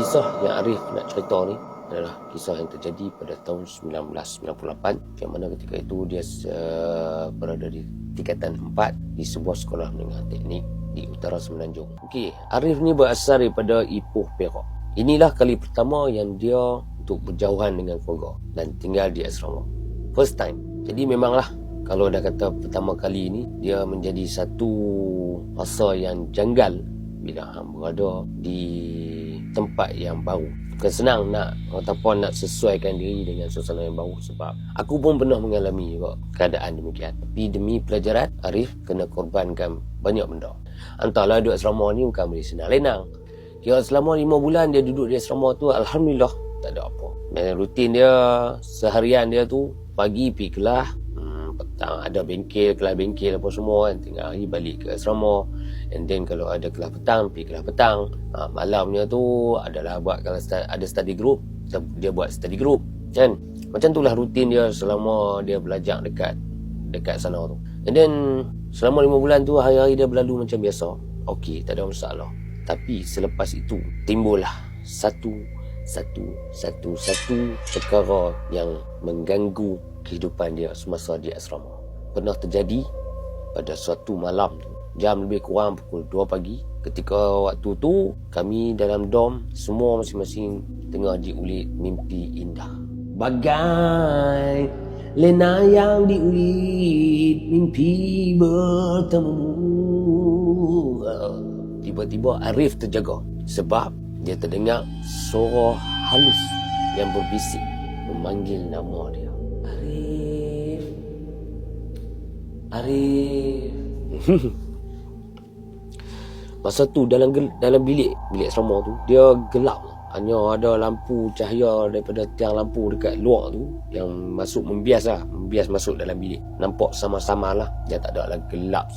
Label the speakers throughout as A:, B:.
A: Kisah yang Arif nak cerita ni adalah kisah yang terjadi pada tahun 1998, yang mana ketika itu dia berada di tingkatan 4 di sebuah sekolah menengah teknik di utara Semenanjung. Okey, Arif ni berasal daripada Ipoh, Perak. Inilah kali pertama yang dia untuk berjauhan dengan keluarga dan tinggal di asrama. First time. Jadi memanglah kalau dah kata pertama kali ni, dia menjadi satu masa yang janggal bila berada di tempat yang baru. Bukan senang nak ataupun nak sesuaikan diri dengan suasana yang baru, sebab aku pun pernah mengalami juga keadaan demikian. Tapi demi pelajaran, Arif kena korbankan banyak benda. Entahlah, duduk asrama ni bukan boleh senang-lenang. Kira selama 5 bulan dia duduk di asrama tu, alhamdulillah tak ada apa. Dan rutin dia, seharian dia tu, pagi pergi kelas, petang ada bengkel, kelas bengkel apa semua kan, tengah hari balik ke asrama. And then kalau ada kelas petang, pergi kelas petang. Malamnya tu adalah buat, kalau ada study group, dia buat study group kan. Macam itulah rutin dia selama dia belajar dekat sana tu. And then selama 5 bulan tu, hari-hari dia berlalu macam biasa. Okey, tak ada masalah. Tapi selepas itu timbullah satu perkara yang mengganggu kehidupan dia semasa di asrama. Pernah terjadi pada suatu malam tu, jam lebih kurang pukul 2 pagi. Ketika waktu tu kami dalam dorm semua masing-masing tengah diulit mimpi indah. Bagai lena yang diulit mimpi bertemu. Tiba-tiba Arif terjaga sebab dia terdengar suara halus yang berbisik memanggil nama dia. Arif. Arif. Masa tu dalam bilik asrama tu dia gelap. Hanya ada lampu cahaya daripada tiang lampu dekat luar tu yang membias masuk dalam bilik. Nampak sama-sama lah. Dia tak ada lah gelap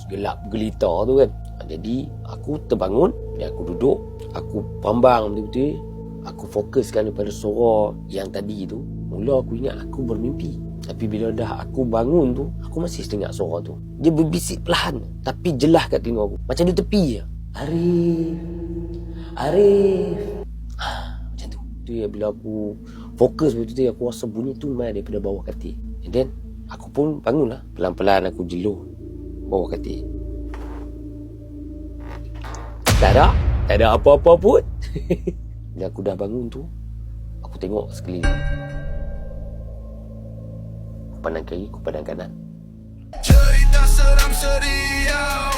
A: gelita tu kan. Jadi aku terbangun dan aku duduk, aku pandang betul-betul, aku fokuskan kepada suara yang tadi tu. Mula aku ingat aku bermimpi, tapi bila dah aku bangun tu, aku masih dengar suara tu. Dia berbisik perlahan tapi jelas kat telinga aku, macam dia tepi je. Arif. Macam tu. Tu ya, bila aku fokus betul-betul, aku rasa bunyi tu main daripada bawah katil. And then aku pun bangun lah. Pelan-pelan aku jelur bawah katil. Tak ada apa-apa pun. Bila aku dah bangun tu, aku tengok sekeliling. Aku pandang kiri, aku pandang kanan.
B: Cerita seram seriau